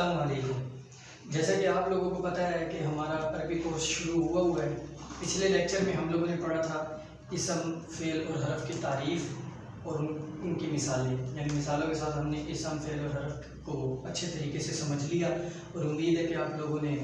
السلام علیکم۔ جیسا کہ آپ لوگوں کو پتہ ہے کہ ہمارا عربی کورس شروع ہوا ہے۔ پچھلے لیکچر میں ہم لوگوں نے پڑھا تھا اسم، فعل اور حرف کی تعریف اور ان کی مثالیں، یعنی مثالوں کے ساتھ ہم نے اسم، فعل اور حرف کو اچھے طریقے سے سمجھ لیا، اور امید ہے کہ آپ لوگوں نے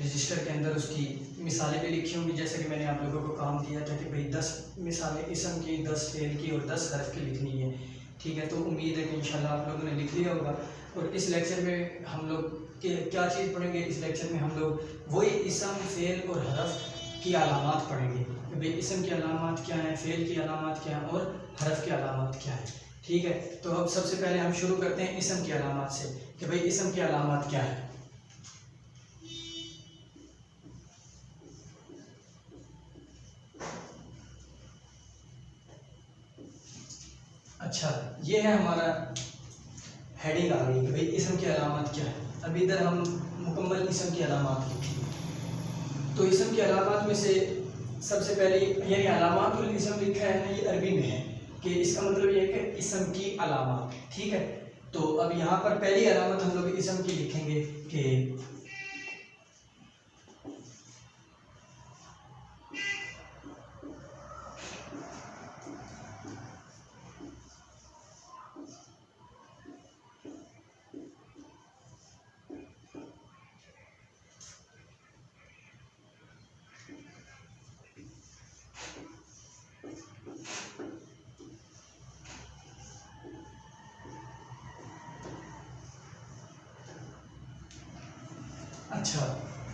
رجسٹر کے اندر اس کی مثالیں بھی لکھی ہوں گی، جیسے کہ میں نے آپ لوگوں کو کام دیا تھا کہ بھئی 10 مثالیں اسم کی، 10 فعل کی اور 10 حرف کی لکھنی ہے، ٹھیک ہے؟ تو امید ہے کہ انشاءاللہ آپ لوگوں نے لکھ لیا ہوگا۔ اور اس لیکچر میں ہم لوگ کیا چیز پڑھیں گے؟ اس لیکچر میں ہم لوگ وہی اسم، فعل اور حرف کی علامات پڑھیں گے کہ بھئی اسم کی علامات کیا ہیں، فعل کی علامات کیا ہیں اور حرف کی علامات کیا ہیں، ٹھیک ہے؟ تو اب سب سے پہلے ہم شروع کرتے ہیں اسم کی علامات سے کہ بھئی اسم کی علامات کیا ہیں۔ اچھا، یہ ہے ہمارا ہیڈنگ آ گئی کہ بھئی اسم کی علامات کیا ہے۔ اب ادھر ہم مکمل اسم کی علامات لکھیں گے۔ تو اسم کی علامات میں سے سب سے پہلے یعنی علامات الاسم لکھا ہے نا، یہ عربی میں ہے کہ اس کا مطلب یہ ہے کہ اسم کی علامات، ٹھیک ہے؟ تو اب یہاں پر پہلی علامت ہم لوگ اسم کی لکھیں گے کہ اچھا،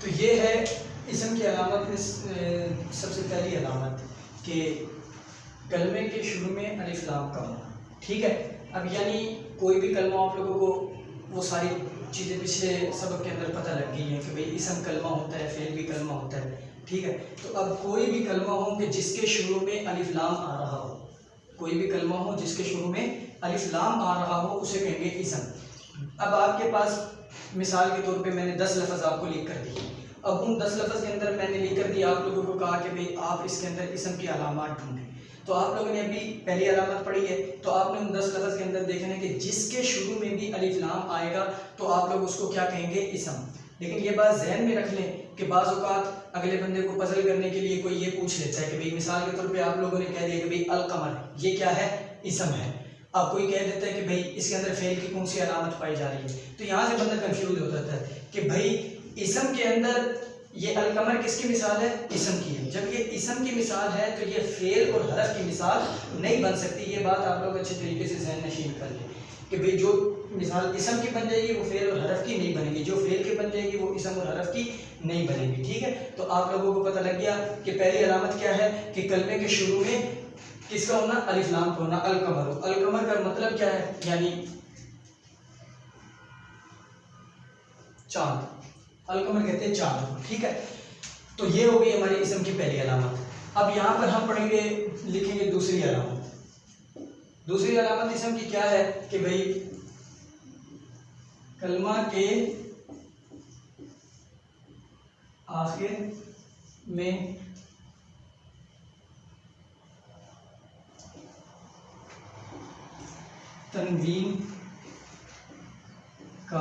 تو یہ ہے اسم کی علامت میں سب سے پہلی علامت کہ کلمے کے شروع میں الف لام کا ہونا، ٹھیک ہے؟ اب یعنی کوئی بھی کلمہ آپ لوگوں کو وہ ساری چیزیں پچھلے سبق کے اندر پتہ لگ گئی ہیں کہ بھئی اسم کلمہ ہوتا ہے، فعل بھی کلمہ ہوتا ہے، ٹھیک ہے؟ تو اب کوئی بھی کلمہ ہو کہ جس کے شروع میں الف لام آ رہا ہو، کوئی بھی کلمہ ہو جس کے شروع میں الف لام آ رہا ہو، اسے کہیں گے اسم۔ اب آپ کے پاس مثال کے طور پہ میں نے 10 لفظ آپ کو لکھ کر دی، اب ان 10 لفظ کے اندر میں نے لکھ کر دیا، آپ لوگوں کو کہا کہ بھئی آپ اس کے اندر اسم کی علامات ڈھونڈیں، تو آپ لوگوں نے ابھی پہلی علامت پڑھی ہے، تو آپ نے ان 10 لفظ کے اندر دیکھنا ہے کہ جس کے شروع میں بھی الف لام آئے گا تو آپ لوگ اس کو کیا کہیں گے؟ اسم۔ لیکن یہ بات ذہن میں رکھ لیں کہ بعض اوقات اگلے بندے کو پزل کرنے کے لیے کوئی یہ پوچھ لیتا ہے کہ بھئی مثال کے طور پہ آپ لوگوں نے کہہ دیا کہ بھئی القمر، یہ کیا ہے؟ اسم ہے۔ اب کوئی کہہ دیتا ہے کہ بھئی اس کے اندر فعل کی کون سی علامت پائی جا رہی ہے، تو یہاں سے بندہ کنفیوز ہو جاتا ہے کہ بھئی اسم کے اندر یہ القمر کس کی مثال ہے؟ اسم کی ہے۔ جب یہ اسم کی مثال ہے تو یہ فعل اور حرف کی مثال نہیں بن سکتی۔ یہ بات آپ لوگ اچھے طریقے سے ذہن نشین کر لیں کہ بھئی جو مثال اسم کی بن جائے گی وہ فعل اور حرف کی نہیں بنے گی، جو فعل کی بن جائے گی وہ اسم اور حرف کی نہیں بنے گی، ٹھیک ہے؟ تو آپ لوگوں کو پتہ لگ گیا کہ پہلی علامت کیا ہے کہ کلمے کے شروع میں کس کا ہونا؟ الف لام کا ہونا۔ القمر، القمر کا مطلب کیا ہے؟ یعنی چاند، القمر کہتے ہیں چاند کو، ٹھیک ہے؟ تو یہ ہو گئی ہماری اسم کی پہلی علامت۔ اب یہاں پر ہم پڑھیں گے، لکھیں گے دوسری علامت۔ دوسری علامت اسم کی کیا ہے کہ بھئی کلمہ کے آخر میں تنوین کا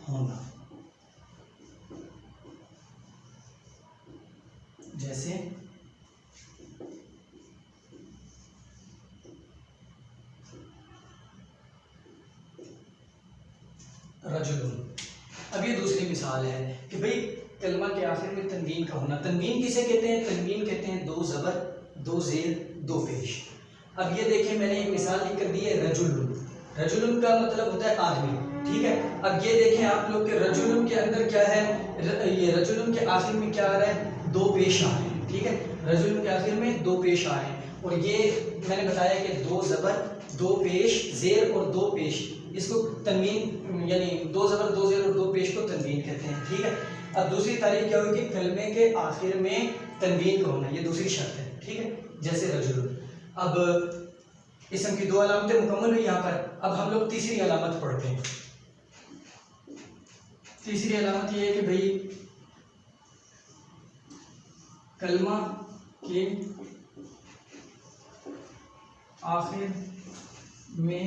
ہونا، جیسے رجل۔ اب یہ دوسری مثال ہے کہ بھئی کلمہ کے آخر میں تنوین کا ہونا۔ تنوین کسے کہتے ہیں؟ تنوین کہتے ہیں 2 زبر، 2 زیر، 2 پیش۔ اب یہ دیکھیں میں نے ایک مثال لکھ کر دی ہے رجل۔ رجل کا مطلب ہوتا ہے آدمی، ٹھیک ہے؟ اب یہ دیکھیں آپ لوگ کہ رجل کے اندر کیا ہے؟ یہ رجل کے آخر میں کیا آ رہا ہے؟ 2 پیش آ رہے ہیں، ٹھیک ہے؟ رجل کے آخر میں 2 پیش آ رہے ہیں، اور یہ میں نے بتایا کہ 2 زبر، 2 پیش، زیر اور 2 پیش، اس کو تنوین یعنی 2 زبر، 2 زیر اور 2 پیش کو تنوین کہتے ہیں، ٹھیک ہے؟ اب دوسری تعریف کیا ہوگی کہ کلمے کے آخر میں تنوین کا ہونا، یہ دوسری شرط ہے، ٹھیک ہے؟ جیسے رجل۔ اب اسم کی 2 علامتیں مکمل ہوئی یہاں پر۔ اب ہم لوگ تیسری علامت پڑھتے ہیں۔ تیسری علامت یہ ہے کہ بھئی کلمہ کے آخر میں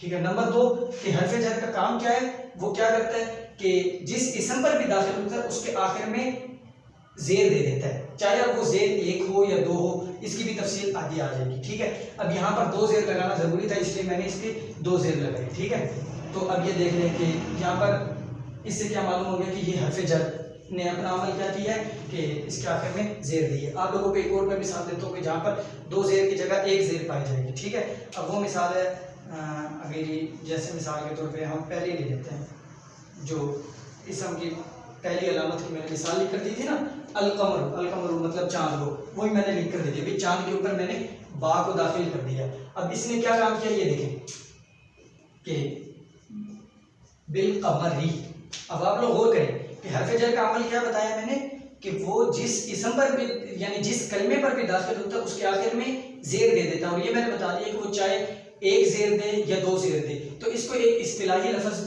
ٹھیک ہے. نمبر 2 کہ حرف جر کا کام کیا ہے, وہ کیا کرتا ہے کہ جس اسم پر بھی داخل ہوتا ہے اس کے آخر میں زیر دے دیتا ہے, چاہے اب وہ زیر 1 ہو یا 2 ہو, اس کی بھی تفصیل آگے آ جائے گی. ٹھیک ہے. اب یہاں پر 2 زیر لگانا ضروری تھا, اس لیے میں نے اس کے 2 زیر لگائے. ٹھیک ہے. تو اب یہ دیکھ لیں کہ یہاں پر اس سے کیا معلوم ہو گیا کہ یہ حرف جر نے اپنا عمل کیا کیا ہے کہ اس کے آخر میں زیر دی ہے. آپ لوگوں کو ایک اور میں مثال دیتا ہوں کہ جہاں پر 2 زیر کی جگہ 1 زیر پائی جائے گی. ٹھیک ہے. اب وہ مثال ہے ابھی جیسے مثال کے طور پہ ہم پہلے لے لیتے ہیں, جو اسم کی پہلی علامت کی میں نے مثال لکھ کر دی تھی نا, القمر. القمر مطلب چاند کو, وہی میں نے لکھ کر دی تھی. ابھی چاند کے اوپر میں نے با کو داخل کر دیا. اب اس نے کیا کام کیا یہ دیکھیں کہ بالقمری. اب آپ لوگ غور کریں کہ حرف جر کا عمل کیا بتایا میں نے کہ وہ جس اسم پر بھی یعنی جس کلمے پر بھی داخل ہوتا ہے اس کے آخر میں زیر دے دیتا ہے. اور یہ میں نے بتا دیا کہ وہ چاہے 1 زیر دے یا 2 زیر دے. تو اس کو ایک اصطلاحی لفظ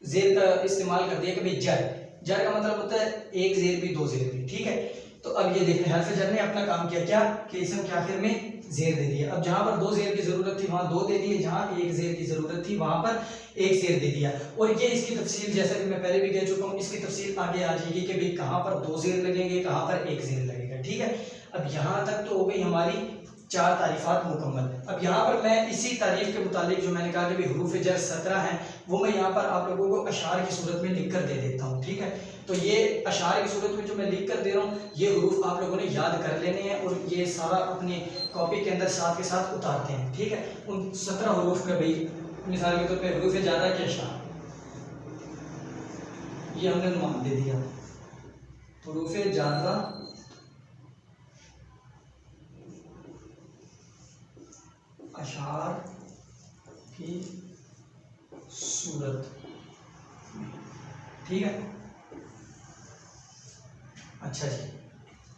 زیر کا استعمال کر دیا کہ بھئی جر. جر کا مطلب ہوتا ہے 1 زیر بھی 2 زیر بھی. ٹھیک ہے. تو اب یہ دیکھیں حرف جر نے اپنا کام کیا کیا کہ اسم کے آخر میں زیر دے دیا. اب جہاں پر 2 زیر کی ضرورت تھی وہاں 2 دے دیے, جہاں 1 زیر کی ضرورت تھی وہاں پر 1 زیر دے دیا. اور یہ اس کی تفصیل جیسا کہ میں پہلے بھی کہہ چکا ہوں, اس کی تفصیل آگے آ جائے گی کہ بھئی کہاں پر 2 زیر لگیں گے, کہاں پر 1 زیر لگے گا. ٹھیک ہے. اب یہاں تک تو ہو گئی ہماری 4 تعریفات مکمل. اب یہاں پر میں اسی تعریف کے متعلق جو میں نے کہا کہ حروف جر 17 ہیں وہ میں یہاں پر آپ لوگوں کو اشعار کی صورت میں لکھ کر دے دیتا ہوں. ٹھیک ہے. تو یہ اشعار کی صورت میں جو میں لکھ کر دے رہا ہوں یہ حروف آپ لوگوں نے یاد کر لینے ہیں اور یہ سارا اپنی کاپی کے اندر ساتھ کے ساتھ اتارتے ہیں. ٹھیک ہے. ان 17 حروف کا بھائی مثال کے طور پہ حروف جارہ کے اشعار یہ ہم نے نام دے دیا. حروف جارہ اشعار کی صورت. ٹھیک ہے. اچھا جی,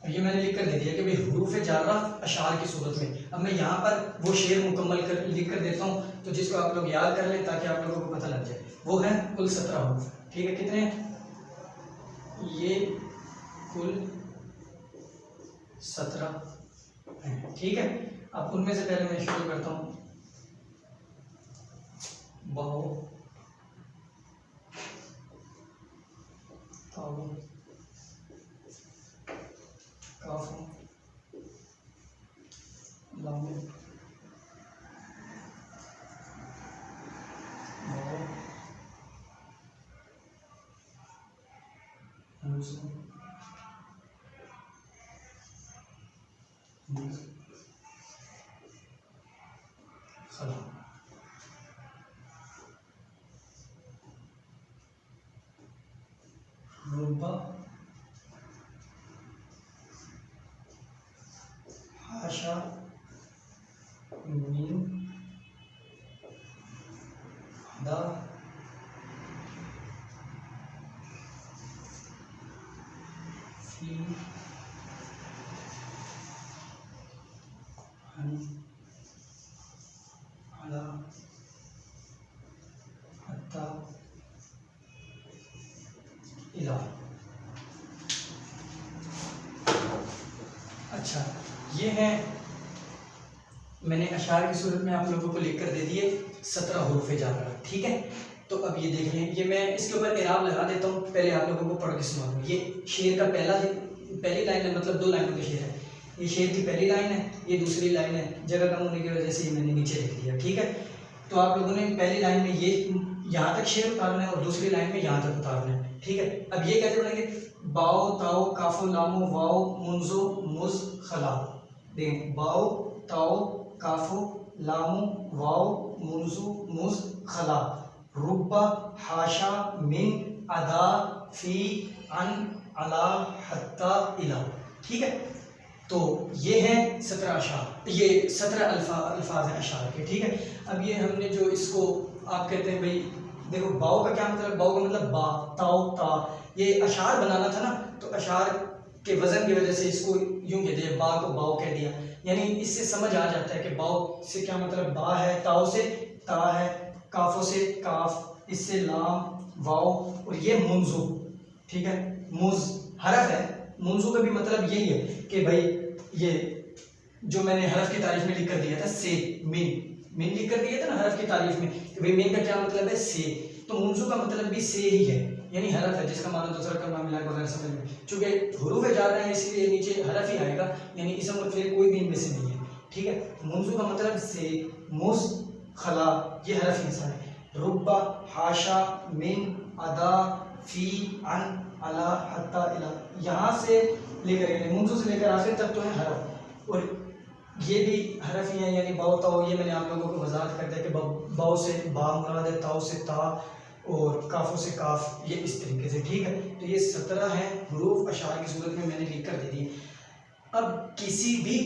اب یہ میں نے لکھ کر دے دیا کہ بھئی حروف جارہ اشعار کی صورت میں. اب میں یہاں پر وہ شعر مکمل لکھ کر دیتا ہوں تو جس کو آپ لوگ یاد کر لیں تاکہ آپ لوگوں کو پتہ لگ جائے. وہ ہیں کل 17 حروف. ٹھیک ہے. کتنے ہیں یہ؟ کل 17 ہیں. ٹھیک ہے. اب ان میں سے پہلے میں شروع کرتا ہوں. باؤ تاؤ کاف لام واو همزه خلا. ربا حاشا من دا فی عن علی حتی الی. اچھا, یہ ہیں میں نے اشعار کی صورت میں آپ لوگوں کو لکھ کر دے دیے 17 حروف جارہ. ٹھیک ہے. تو اب یہ دیکھ لیں, یہ میں اس کے اوپر اعراب لگا دیتا ہوں, پہلے آپ لوگوں کو پڑھ کے سنا دوں. یہ شعر کا پہلی لائن ہے, مطلب 2 لائنوں کا شعر ہے. یہ شعر کی پہلی لائن ہے, یہ دوسری لائن ہے. جگہ کم ہونے کی وجہ سے یہ میں نے نیچے لکھ دیا. ٹھیک ہے. تو آپ لوگوں نے پہلی لائن میں یہ یہاں تک شعر اتارنا ہے اور دوسری لائن میں یہاں تک اتارنا ہے. ٹھیک ہے. اب یہ کیسے پڑھیں گے؟ باؤ تاؤ کاف لام واؤ منزو مز خلا. دیکھیں, باؤ تاؤ کاف لام واؤ منزو مز خلا. ربا حاشا من ادا فی عن علا حتی الی. ٹھیک ہے. تو یہ ہیں 17 اشعار, یہ 17 الفاظ ہیں اشعار کے. ٹھیک ہے. اب یہ ہم نے جو اس کو آپ کہتے ہیں بھائی دیکھو باؤ کا کیا مطلب, باؤ کا مطلب با, تاؤ تا. یہ اشعار بنانا تھا نا, تو اشعار کے وزن کی وجہ سے اس کو یوں کہہ دیا, با کو باؤ کہہ دیا. یعنی اس سے سمجھ آ جاتا ہے کہ باؤ سے کیا مطلب با ہے, تاؤ سے تا ہے, کافوں سے کاف, اس سے لام واؤ, اور یہ منزو. ٹھیک ہے. مز حرف ہے, منزو کا بھی مطلب یہی ہے کہ بھائی یہ جو میں نے حرف کی تعریف میں لکھ کر دیا تھا سے من, مین لکھ کر دیا تھا نا حرف کی تعریف میں کہ بھئی مین کا کیا مطلب ہے؟ سے. تو منذ کا مطلب بھی سے ہی ہے، یعنی حرف ہے جس کا معنی دوسرا کلمہ ملا کے وغیرہ سمجھ میں. چونکہ حروف جار ہیں اس لیے نیچے حرف ہی آئے گا، یعنی اسم اور فعل کوئی بھی ان میں سے نہیں ہے. ٹھیک ہے، منذ کا مطلب سے، مس، خلا، یہ حرف انسان ہے. ربا، حاشا، من، ادا، فی، عن، علا، حتی، الی، یہاں سے لے کر منذ سے لے کر آخر تک تو ہے حرف. اور یہ بھی حرف ہی ہیں، یعنی باؤ تاؤ، یہ میں نے آپ لوگوں کو وضاحت کر دیا کہ باؤ سے با مراد ہے، تاؤ سے تا، اور کافوں سے کاف، یہ اس طریقے سے. ٹھیک ہے، تو یہ 17 ہیں حروف اشعار کی صورت میں نے لکھ کر دے دی. اب کسی بھی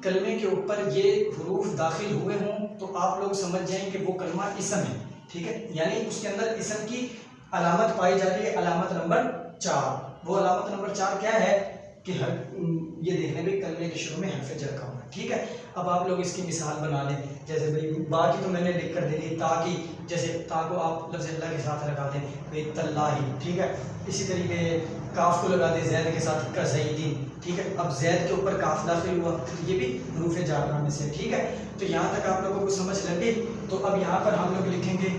کلمے کے اوپر یہ حروف داخل ہوئے ہوں تو آپ لوگ سمجھ جائیں کہ وہ کلمہ اسم ہے. ٹھیک ہے، یعنی اس کے اندر اسم کی علامت پائی جاتی ہے، علامت نمبر 4. وہ علامت نمبر 4 کیا ہے کہ یہ دیکھنے میں کلمے کے شروع میں حرف جر کا ہونا. ٹھیک ہے، اب آپ لوگ اس کی مثال بنا لیں. جیسے بھائی با کی تو میں نے لکھ کر دے دی، تا کی جیسے تا کو آپ لفظ اللہ کے ساتھ لگا دیں بھائی تاللہ. ٹھیک ہے، اسی طریقے کاف کو لگا دیں زید کے ساتھ کزیدین. ٹھیک ہے، اب زید کے اوپر کاف داخل ہوا، یہ بھی حروف جارہ میں سے. ٹھیک ہے، تو یہاں تک آپ لوگوں کو سمجھ لگ گئی. تو اب یہاں پر ہم لوگ لکھیں گے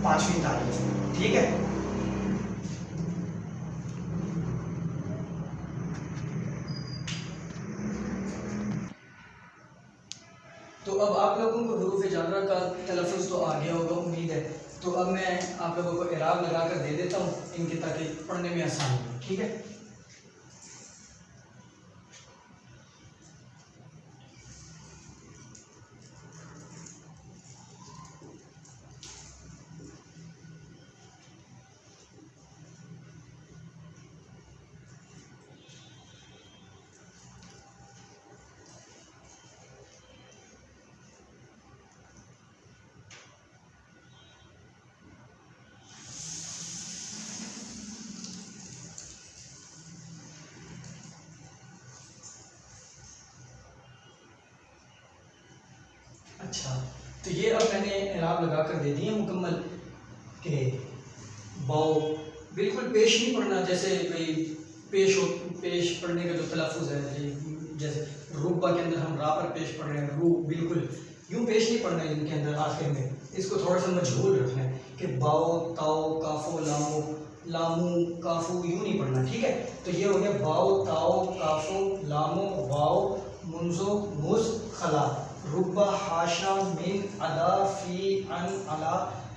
5ویں تعریف. ٹھیک ہے، تو اب آپ لوگوں کو حروف جارہ کا تلفظ تو آ گیا ہوگا امید ہے. تو اب میں آپ لوگوں کو اعراب لگا کر دے دیتا ہوں ان کی تاکہ پڑھنے میں آسانی ہو. ٹھیک ہے، اچھا، تو یہ اب میں نے اعراب لگا کر دے دی ہے مکمل کہ باؤ بالکل پیش نہیں پڑھنا. جیسے بھائی پیش پڑھنے کا جو تلفظ ہے، جیسے روبا کے اندر ہم را پر پیش پڑھ رہے ہیں، رو بالکل یوں پیش نہیں پڑھنا ہے ان کے اندر آخر میں. اس کو تھوڑا سا مجہول رکھنا ہے کہ باؤ تاؤ کافو لامو، لامو کافو یوں نہیں پڑھنا. ٹھیک ہے، تو یہ ہو گیا باؤ تاؤ کافو لامو واؤ منزو مز خلا، ربا، حاشا، من، ادا، فی، عن، علا،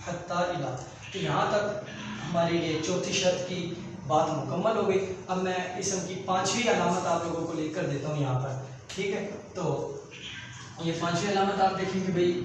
حتی، الی. تو یہاں تک ہماری یہ چوتھی شرط کی بات مکمل ہو گئی. اب میں اسم کی 5ویں علامت آپ لوگوں کو لکھ کر دیتا ہوں یہاں پر. ٹھیک ہے، تو یہ 5ویں علامت آپ دیکھیں کہ بھائی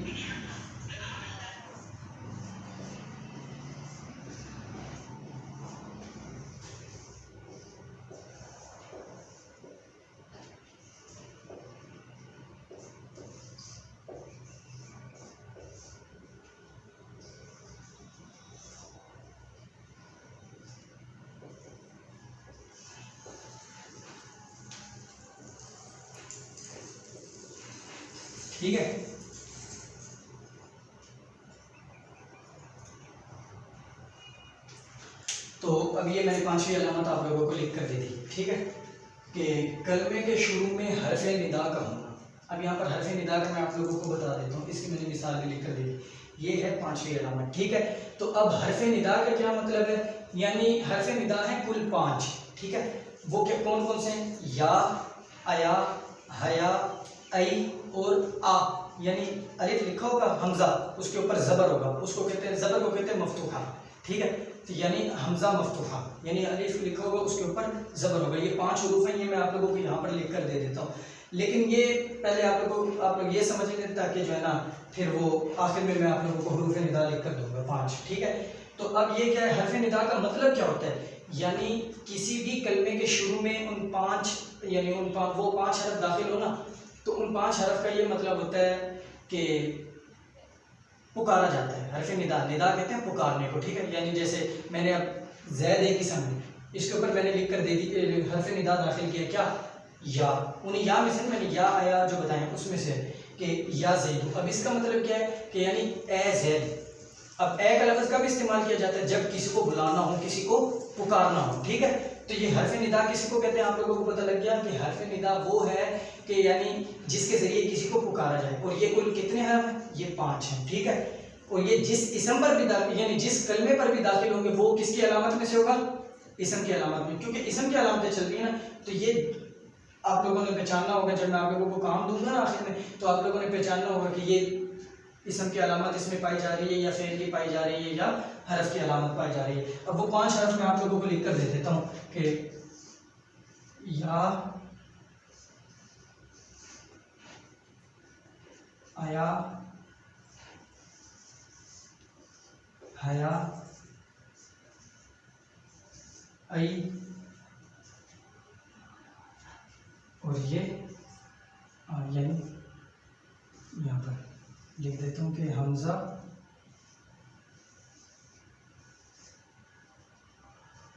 ٹھیک ہے، تو اب یہ میں نے 5ویں علامت آپ لوگوں کو لکھ کر دے دی. ٹھیک ہے، کہ کلمے کے شروع میں حرف ندا کا ہونا. اب یہاں پر حرف ندا کا میں آپ لوگوں کو بتا دیتا ہوں، اس کی میں نے مثال بھی لکھ کر دے دی. یہ ہے 5ویں علامت. ٹھیک ہے، تو اب حرف ندا کا کیا مطلب ہے؟ یعنی حرف ندا ہے کل 5. ٹھیک ہے، وہ کون کون سے ہیں؟ یا، ایا، حیا، ای اور آ. یعنی الف لکھا ہوگا حمزہ، اس کے اوپر زبر ہوگا، اس کو کہتے ہیں زبر کو کہتے ہیں مفتوحہ. ٹھیک ہے، تو یعنی حمزہ مفتوحہ، یعنی الف لکھا ہوگا اس کے اوپر زبر ہوگا. یہ 5 حروف ہیں، یہ میں آپ لوگوں کو یہاں پر لکھ کر دے دیتا ہوں. لیکن یہ پہلے آپ لوگ یہ سمجھ لیں تاکہ جو ہے نا پھر وہ آخر میں آپ لوگوں کو حروف ندا لکھ کر دوں گا 5. ٹھیک ہے، تو اب یہ کیا ہے؟ حرف ندا کا مطلب کیا ہوتا ہے؟ یعنی کسی بھی کلمے کے شروع میں ان 5 یعنی وہ 5 حرف داخل ہونا، تو ان 5 حرف کا یہ مطلب ہوتا ہے کہ پکارا جاتا ہے. حرف ندا، ندا کہتے ہیں پکارنے کو. ٹھیک ہے، یعنی جیسے میں نے اب زید ایک اسم ہے، اس کے اوپر میں نے لکھ کر دے دی حرف ندا داخل کیا کیا؟ یا. انہیں یا میں سے میں نے یا آیا جو بتائیں اس میں سے کہ یا زید. اب اس کا مطلب کیا ہے کہ یعنی اے زید. اب اے کا لفظ کب استعمال کیا جاتا ہے؟ جب کسی کو بلانا ہو، کسی کو پکارنا ہو. ٹھیک ہے، تو یہ حرف ندا کسی کو کہتے ہیں؟ آپ لوگوں کو پتہ لگ گیا کہ حرف ندا وہ ہے کہ کہ یعنی جس کے ذریعے کسی کو پکارا جائے، اور یہ کل کتنے حرف ہیں؟ یہ 5 ہیں، ٹھیک ہے. اور یہ جس اسم پر بھی داخل یعنی جس کلمے پر بھی داخل ہوں گے وہ کس کی علامت میں سے ہوگا؟ اسم کی علامت میں. کیونکہ اسم کی علامتیں چل رہی ہیں نا، تو یہ آپ لوگوں نے پہچاننا ہوگا. جب میں آپ لوگوں کو کام دوں گا نا آخر میں، تو آپ لوگوں نے پہچاننا ہوگا کہ یہ اسم کی علامت اس میں پائی جا رہی ہے یا فعل کی پائی جا رہی ہے یا حرف کی علامت پائی جا رہی ہے. اب وہ 5 حرف میں آپ لوگوں کو لکھ کر دے دیتا ہوں کہ یا، آیا، حیا، ای، اور یہ یعنی یہاں پر لکھ دیتا ہوں کہ حمزہ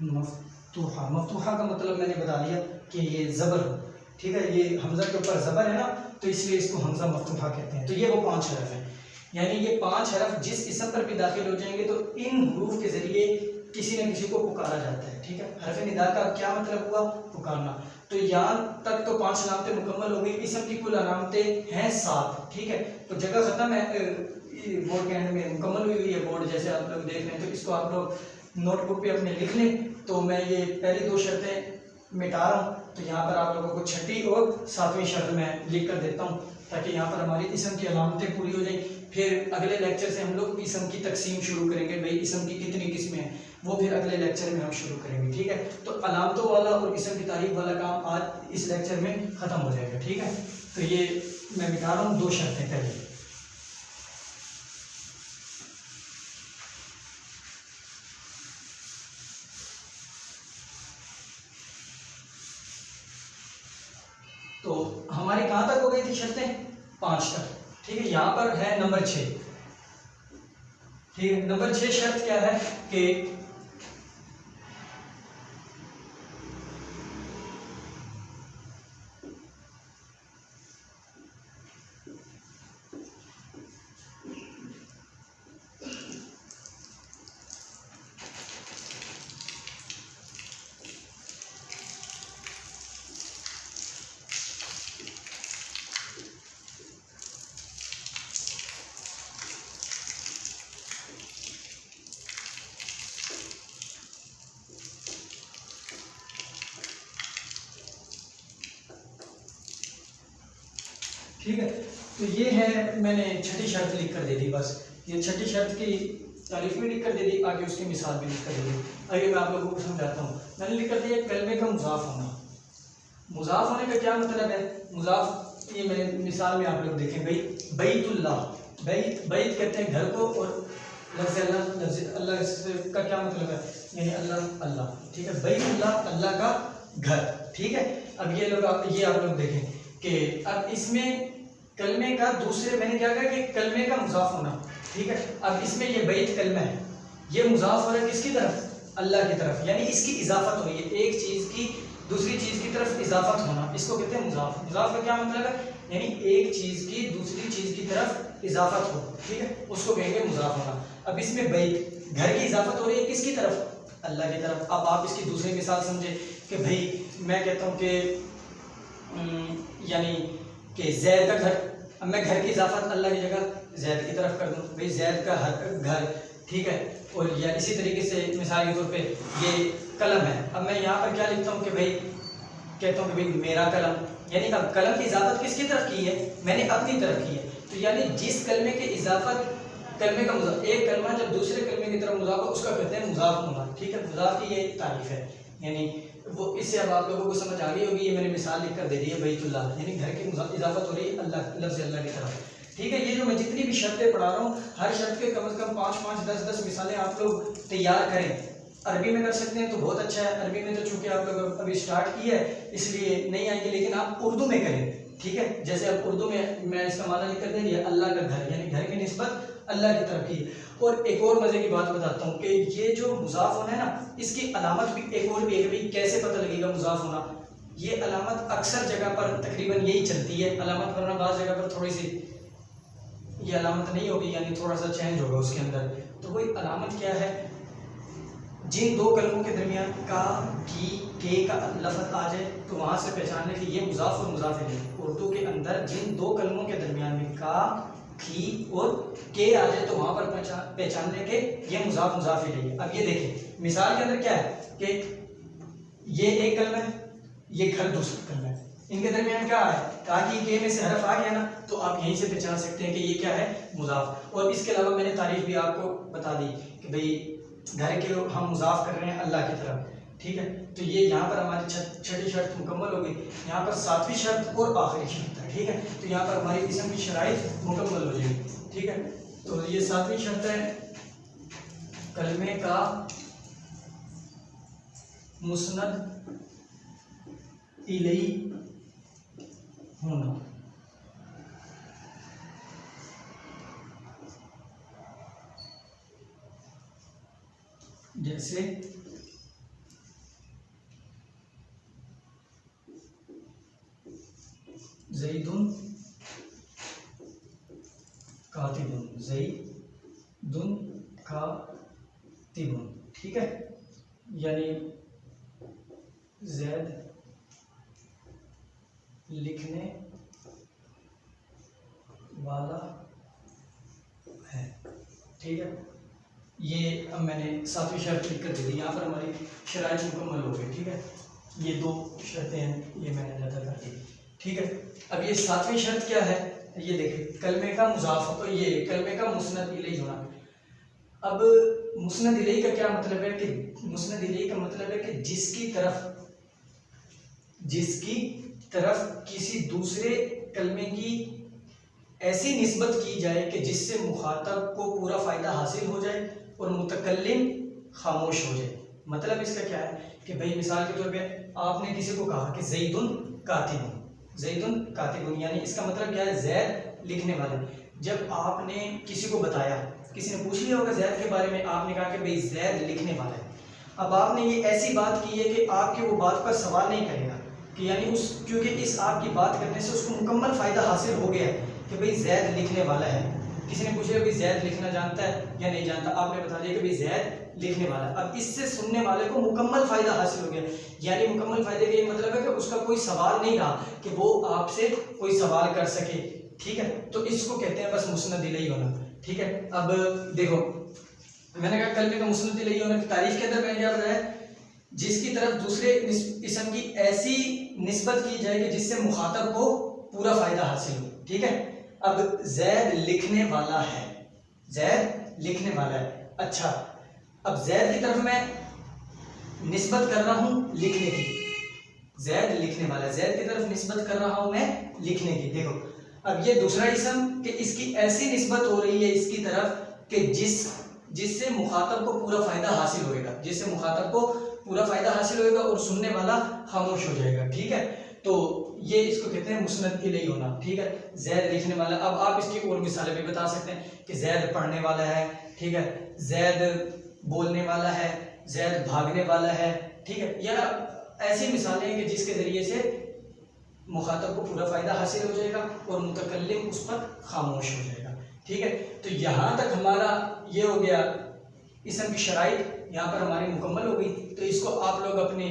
مفتوحہ. مفتوحہ کا مطلب میں نے بتا دیا کہ یہ زبر ہو، ٹھیک ہے. یہ حمزہ کے اوپر زبر ہے نا، تو اس لیے اس کو حمزہ مفتوحہ کہتے ہیں. تو یہ وہ 5 حرف ہیں. یعنی یہ 5 حرف جس اسم پر بھی داخل ہو جائیں گے تو ان حروف کے ذریعے کسی نہ کسی کو پکارا جاتا ہے، ٹھیک ہے. حرف ندا کا کیا مطلب ہوا؟ پکارنا. تو یہاں تک تو 5 علامتیں مکمل ہو گئی. اسم کی کل علامتیں ہیں 7، ٹھیک ہے. تو جگہ ختم ہے بورڈ کے اینڈ میں مکمل ہوئی ہے بورڈ جیسے آپ لوگ دیکھ رہے ہیں. تو اس کو آپ لوگ نوٹ بک پہ اپنے لکھ لیں. تو میں یہ پہلی 2 شرطیں مٹا رہا ہوں. تو یہاں پر آپ لوگوں کو 6ٹھی اور 7ویں شرط میں لکھ کر دیتا ہوں تاکہ یہاں پر ہماری اسم کی علامتیں پوری ہو جائیں. پھر اگلے لیکچر سے ہم لوگ اسم کی تقسیم شروع کریں گے. بھائی اسم کی کتنی قسمیں ہیں وہ پھر اگلے لیکچر میں ہم شروع کریں گے، ٹھیک ہے. تو علامتوں والا اور اسم کی تعریف والا کام آج اس لیکچر میں ختم ہو جائے گا، ٹھیک ہے. تو یہ میں مٹا رہا ہوں 2 شرطیں پہلے. تو ہماری کہاں تک ہو گئی تھی شرطیں؟ 5 تک، ٹھیک ہے. یہاں پر ہے نمبر 6، ٹھیک ہے. نمبر 6 شرط کیا ہے کہ ٹھیک ہے. تو یہ ہے، میں نے 6ٹھی شرط لکھ کر دے دی. بس یہ 6ٹھی شرط کی تعریف بھی لکھ کر دے دی، آگے اس کی مثال بھی لکھ کر دے دی. آگے میں آپ لوگوں کو سمجھاتا ہوں. میں نے لکھ کر دیا کلمے کا مضاف ہونا. مضاف ہونے کا کیا مطلب ہے؟ مضاف یہ میں نے مثال میں آپ لوگ دیکھیں. بھائی بیت اللہ، بیت کہتے ہیں گھر کو، اور لفظ اللہ کا کیا مطلب ہے؟ یعنی اللہ، ٹھیک ہے. بیت اللہ، اللہ کا گھر، ٹھیک ہے. اب یہ آپ لوگ دیکھیں کہ اب اس میں کلمے کا دوسرے میں نے کیا کہا کہ کلمے کا مضاف ہونا، ٹھیک ہے. اب اس میں یہ بیت کلمہ ہے، یہ مضاف ہو رہا ہے کس کی طرف؟ اللہ کی طرف. یعنی اس کی اضافت ہوئی ہے، ایک چیز کی دوسری چیز کی طرف اضافت ہونا، اس کو کہتے ہیں مضاف. مضاف کا کیا مطلب ہے؟ یعنی ایک چیز کی دوسری چیز کی طرف اضافت ہو، ٹھیک ہے، اس کو کہیں گے مضاف ہونا. اب اس میں بیت گھر کی اضافت ہو رہی ہے کس کی طرف؟ اللہ کی طرف. اب آپ اس کی دوسری مثال سمجھے کہ بھائی میں کہتا ہوں کہ یعنی کہ زید کا گھر. اب میں گھر کی اضافت اللہ کی جگہ زید کی طرف کر دوں، بھائی زید کا گھر، ٹھیک ہے. اور یا اسی طریقے سے مثال کے طور پہ یہ قلم ہے. اب میں یہاں پر کیا لکھتا ہوں کہ بھائی کہتا ہوں کہ بھائی میرا قلم. یعنی اب قلم کی اضافت کس کی طرف کی ہے؟ میں نے اپنی طرف کی ہے. تو یعنی جس کلمے کی اضافت کلمے کا مضاف، ایک کلمہ جب دوسرے کلمے کی طرف مضاف ہو اس کا کہتے ہیں مضاف ہونا، ٹھیک ہے. مضاف کی یہ تعریف ہے. یعنی وہ اس سے اب آپ لوگوں کو سمجھ آ گئی ہوگی. یہ میں نے مثال لکھ کر دے دی ہے بیت اللہ، یعنی گھر کی اضافت ہو رہی ہے اللہ، لفظ اللہ کی طرف، ٹھیک ہے. یہ جو میں جتنی بھی شرطیں پڑھا رہا ہوں، ہر شرط کے کم از کم 5 10 مثالیں آپ لوگ تیار کریں. عربی میں کر سکتے ہیں تو بہت اچھا ہے. عربی میں تو چونکہ آپ لوگ ابھی اسٹارٹ کی ہے اس لیے نہیں آئیں گے، لیکن آپ اردو میں کریں، ٹھیک ہے. جیسے اب اردو میں اس کا معنی لکھ کر دے دیا اللہ کا گھر، یعنی گھر کی نسبت اللہ کی طرف کی. اور ایک اور مزے کی بات بتاتا ہوں کہ یہ جو مضاف ہونا ہے نا، اس کی علامت بھی ایک اور بھی ہے. بھائی کیسے پتہ لگے گا مضاف ہونا؟ یہ علامت اکثر جگہ پر تقریباً یہی چلتی ہے علامت، ورنہ بعض جگہ پر تھوڑی سی یہ علامت نہیں ہوگی، یعنی تھوڑا سا چینج ہوگا اس کے اندر. تو وہی علامت کیا ہے؟ جن دو کلموں کے درمیان کا کی کے کا لفظ آ جائے تو وہاں سے پہچان لیں کہ یہ مضاف اور مضاف الیہ. اردو کے اندر جن دو کلموں کے درمیان میں کا کی اور کے آ جائے تو وہاں پر پہچان لیں کہ یہ مضاف مضاف الیہ ہے. اب یہ دیکھیں مثال کے اندر کیا ہے کہ یہ ایک کلمہ ہے، یہ گھر دوسرا کلمہ ہے، ان کے درمیان کیا ہے کا کی کے میں سے حرف آ گیا نا، تو آپ یہیں سے پہچان سکتے ہیں کہ یہ کیا ہے مضاف. اور اس کے علاوہ میں نے تعریف بھی آپ کو بتا دی کہ بھئی گھر کے ہم مضاف کر رہے ہیں اللہ کی طرف. ٹھیک ہے، تو یہ یہاں پر ہماری چھٹی شرط مکمل ہو گئی. یہاں پر ساتویں شرط اور آخری شرط ہے. ٹھیک ہے، تو یہاں پر ہماری اسم کی شرائط مکمل ہو جائے گی. ٹھیک ہے، تو یہ ساتویں شرط ہے کلمے کا مسند الیہ ہونا. جیسے زیدن کاتبن، زیدن کاتبن. ٹھیک ہے، یعنی زید لکھنے والا ہے. ٹھیک ہے، یہ اب میں نے ساتویں شرط لکھ کر دے دی. یہاں پر ہماری شرائط مکمل ہو گئی. ٹھیک ہے، یہ دو شرطیں ہیں یہ میں نے ادا کر دی. ٹھیک ہے، اب یہ ساتویں شرط کیا ہے، یہ دیکھیں کلمے کا مضاف تو یہ کلمے کا مسند الیہ ہونا. اب مسند الیہ کا کیا مطلب ہے کہ مسند الیہ کا مطلب ہے کہ جس کی طرف کسی دوسرے کلمے کی ایسی نسبت کی جائے کہ جس سے مخاطب کو پورا فائدہ حاصل ہو جائے اور متکلم خاموش ہو جائے. مطلب اس کا کیا ہے کہ بھئی مثال کے طور پہ آپ نے کسی کو کہا کہ زیدن کاتبن، زیدن کاتبن، یعنی اس کا مطلب کیا ہے زید لکھنے والے. جب آپ نے کسی کو بتایا، کسی نے پوچھ لیا ہوگا زید کے بارے میں، آپ نے کہا کہ بھئی زید لکھنے والا ہے. اب آپ نے یہ ایسی بات کی ہے کہ آپ کے وہ بات پر سوال نہیں کرے گا کہ یعنی کیونکہ اس آپ کی بات کرنے سے اس کو مکمل فائدہ حاصل ہو گیا ہے کہ بھئی زید لکھنے والا ہے. کسی نے پوچھا بھئی زید لکھنا جانتا ہے یا نہیں جانتا، آپ نے بتا دیا کہ بھئی زید لکھنے والا ہے. اب اس سے سننے والے کو مکمل فائدہ حاصل ہو گیا. یعنی مکمل فائدے کا یہ مطلب ہے کہ اس کا کوئی سوال نہیں رہا کہ وہ آپ سے کوئی سوال کر سکے. ٹھیک ہے، تو اس کو کہتے ہیں بس مسند الیہ ہونا. ٹھیک ہے، اب دیکھو میں نے کہا کلمے کا مسند الیہ ہونا کی تعریف کے اندر میں نے کیا بتایا، جس کی طرف دوسرے اسم کی ایسی نسبت کی جائے کہ جس سے مخاطب کو پورا فائدہ حاصل ہو. ٹھیک ہے، اب زید لکھنے والا ہے، زید لکھنے والا ہے. اچھا، اب زید کی طرف میں نسبت کر رہا ہوں لکھنے کی، زید لکھنے والا ہے، زید کی طرف نسبت کر رہا ہوں میں لکھنے کی. دیکھو اب یہ دوسرا اسم کہ اس کی ایسی نسبت ہو رہی ہے اس کی طرف کہ جس سے مخاطب کو پورا فائدہ حاصل ہوئے گا، جس سے مخاطب کو پورا فائدہ حاصل ہوئے گا اور سننے والا خاموش ہو جائے گا. ٹھیک ہے، تو یہ اس کو کہتے ہیں مسند الیہ ہونا. ٹھیک ہے، زید لکھنے والا. اب آپ اس کی اور مثالیں بھی بتا سکتے ہیں کہ زید پڑھنے والا ہے. ٹھیک ہے، زید بولنے والا ہے، زید بھاگنے والا ہے. ٹھیک ہے، یا ایسی مثالیں ہیں کہ جس کے ذریعے سے مخاطب کو پورا فائدہ حاصل ہو جائے گا اور متکلم اس پر خاموش ہو جائے گا. ٹھیک ہے، تو یہاں تک ہمارا یہ ہو گیا اسم کی شرائط یہاں پر ہماری مکمل ہو گئی. تو اس کو آپ لوگ اپنی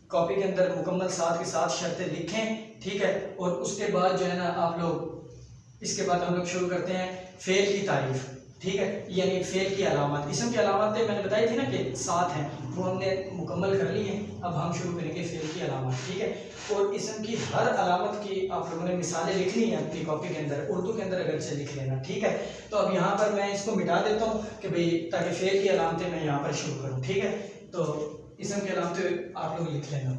کاپی کے اندر مکمل ساتھ کے ساتھ شرطیں لکھیں. ٹھیک ہے، اور اس کے بعد جو ہے نا آپ لوگ اس کے بعد ہم لوگ شروع کرتے ہیں فعل کی تعریف. ٹھیک ہے، یعنی فعل کی علامات. اسم کی علاماتیں میں نے بتائی تھی نا کہ 7 ہیں، وہ ہم نے مکمل کر لی ہیں. اب ہم شروع کریں گے فعل کی علامات. ٹھیک ہے، اور اسم کی ہر علامت کی آپ لوگوں نے مثالیں لکھ لی ہیں اپنی کاپی کے اندر، اردو کے اندر اگرچہ لکھ لینا. ٹھیک ہے، تو اب یہاں پر میں اس کو مٹا دیتا ہوں کہ بھئی تاکہ فعل کی علامتیں میں یہاں پر شروع کروں. ٹھیک ہے، تو اسم کی علامتیں آپ لوگ لکھ لینا.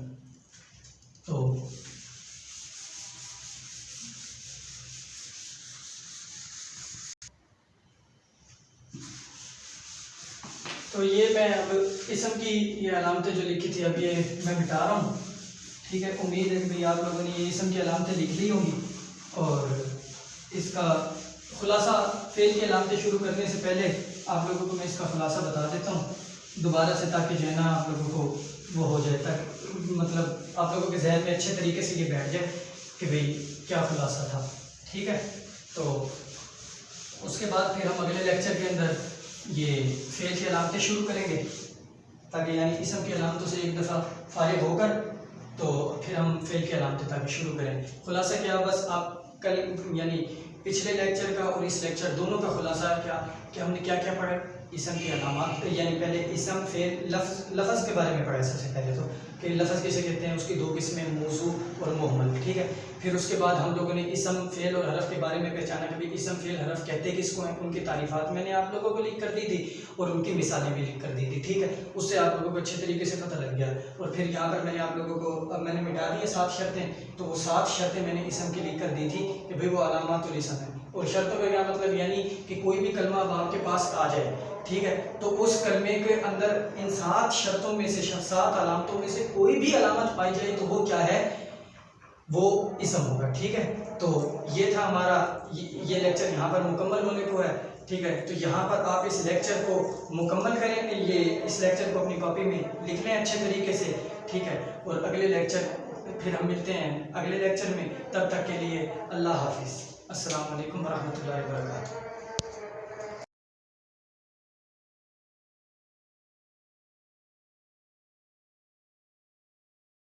تو یہ میں اب اسم کی یہ علامتیں جو لکھی تھی اب یہ میں مٹا رہا ہوں. ٹھیک ہے، امید ہے کہ بھئی آپ لوگوں نے یہ اسم کی علامتیں لکھ لی ہوں گی. اور اس کا خلاصہ فعل کی علامتیں شروع کرنے سے پہلے آپ لوگوں کو میں اس کا خلاصہ بتا دیتا ہوں دوبارہ سے، تاکہ جو ہے نا آپ لوگوں کو وہ ہو جائے، تاکہ مطلب آپ لوگوں کے ذہن میں اچھے طریقے سے یہ بیٹھ جائے کہ بھئی کیا خلاصہ تھا. ٹھیک ہے، تو اس کے بعد پھر ہم اگلے لیکچر کے اندر یہ فعل کی علامتیں شروع کریں گے. تاکہ یعنی اسم کی علامتوں سے ایک دفعہ فارغ ہو کر تو پھر ہم فعل کی علامتیں تاکہ شروع کریں. خلاصہ کیا، بس آپ کل یعنی پچھلے لیکچر کا اور اس لیکچر دونوں کا خلاصہ کیا کہ ہم نے کیا کیا پڑھا. اسم کی علامات، یعنی پہلے اسم فعل لفظ کے بارے میں پڑھا ہے سب سے پہلے تو، کہ لفظ کسے کہتے ہیں، اس کی 2 قسمیں موضوع اور مہمل. ٹھیک ہے. پھر اس کے بعد ہم لوگوں نے اسم فعل اور حرف کے بارے میں پہچانا کہ بھی اسم فعل حرف کہتے کس کو ہیں. ان کی تعریفات میں نے آپ لوگوں کو لکھ کر دی تھی اور ان کی مثالیں بھی لکھ کر دی تھی. ٹھیک ہے. اس سے آپ لوگوں کو اچھے طریقے سے پتہ لگ گیا. اور پھر یہاں پر میں نے آپ لوگوں کو اب میں نے مٹا دی 7 شرطیں. تو وہ 7 شرطیں میں نے اسم کی لکھ کر دی تھی کہ بھئی وہ علامات الاسم ہیں. اور شرطوں کا کیا مطلب، یعنی کہ کوئی بھی کلمہ اب آپ کے پاس آ جائے، ٹھیک ہے، تو اس کلمے کے اندر ان 7 شرطوں میں سے 7 علامتوں میں سے کوئی بھی علامت پائی جائے تو وہ کیا ہے، وہ اسم ہوگا. ٹھیک ہے. تو یہ تھا ہمارا یہ لیکچر یہاں پر مکمل ہونے کو ہے. ٹھیک ہے. تو یہاں پر آپ اس لیکچر کو مکمل کریں، اس لیکچر کو اپنی کاپی میں لکھ لیں اچھے طریقے سے. ٹھیک ہے. اور اگلے لیکچر پھر ہم ملتے ہیں اگلے لیکچر میں. تب تک کے لیے اللہ حافظ. السلام علیکم ورحمۃ اللہ وبرکاتہ.